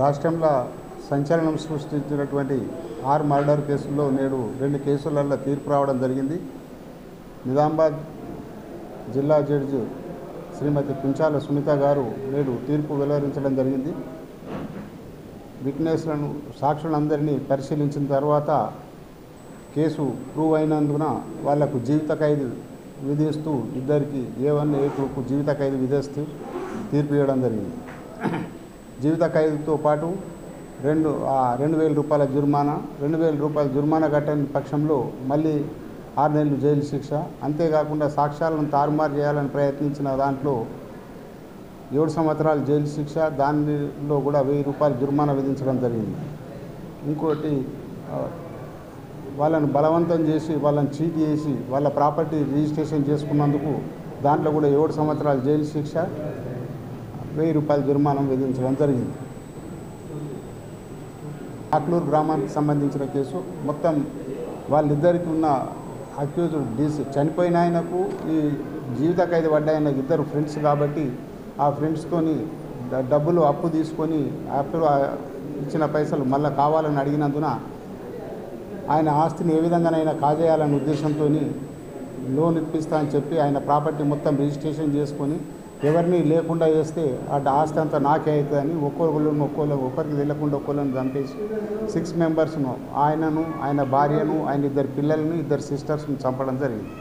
రాష్ట్రంలో సంచలనం సృష్టించినటువంటి 6 మర్డర్ కేసుల్లో నేడు 2 కేసులలో తీర్పు రావడం జరిగింది. నిజామాబాద్ జిల్లా జడ్జి శ్రీమతి కుంచాల సునీత గారు నేడు తీర్పు వెలువరించడం జరిగింది. విట్నెస్లను సాక్షులందరినీ పరిశీలించిన తర్వాత కేసు ప్రూవ్ అయినందున వాళ్లకు జీవిత ఖైదు విధిస్తూ ఇద్దరికి A1 A2కు జీవిత ఖైదు విధిస్తూ తీర్పు ఇవ్వడం జరిగింది. జీవిత ఖైదుతో పాటు 2,000 రూపాయల జుర్మానా, 2,000 రూపాయల జుర్మానా కట్టని పక్షంలో మళ్ళీ 6 నెలలు జైలు శిక్ష. అంతేకాకుండా సాక్ష్యాలను తారుమారు చేయాలని ప్రయత్నించిన దాంట్లో 7 సంవత్సరాలు జైలు శిక్ష, దానిలో కూడా 1,000 రూపాయల జుర్మానా విధించడం జరిగింది. ఇంకోటి వాళ్ళను బలవంతం చేసి వాళ్ళని చీట్ చేసి వాళ్ళ ప్రాపర్టీ రిజిస్ట్రేషన్ చేసుకున్నందుకు దాంట్లో కూడా 7 సంవత్సరాలు జైలు శిక్ష, 1,000 రూపాయల జుర్మానా విధించడం జరిగింది. ఆక్లూరు గ్రామానికి సంబంధించిన కేసు మొత్తం వాళ్ళిద్దరికి ఉన్న అక్యూజ్డ్ చనిపోయిన ఆయనకు ఈ జీవిత ఖైదు పడ్డ ఆయన ఇద్దరు ఫ్రెండ్స్ కాబట్టి ఆ ఫ్రెండ్స్తోని డబ్బులు అప్పు తీసుకొని అప్పుడు ఇచ్చిన పైసలు మళ్ళీ కావాలని అడిగినందున ఆయన ఆస్తిని ఏ విధంగానైనా కాజేయాలనే ఉద్దేశంతో లోన్ ఇప్పిస్తా అని చెప్పి ఆయన ప్రాపర్టీ మొత్తం రిజిస్ట్రేషన్ చేసుకొని ఎవరిని లేకుండా చేస్తే ఆ ఆస్తి అంతా నాకే అవుతుందని ఒకరికి తెలియకుండా ఒక్కొక్కరిని చంపేసి 6 మెంబర్స్ను ఆయనను, ఆయన భార్యను, ఆయన 2 పిల్లలను, 2 సిస్టర్స్ను చంపడం జరిగింది.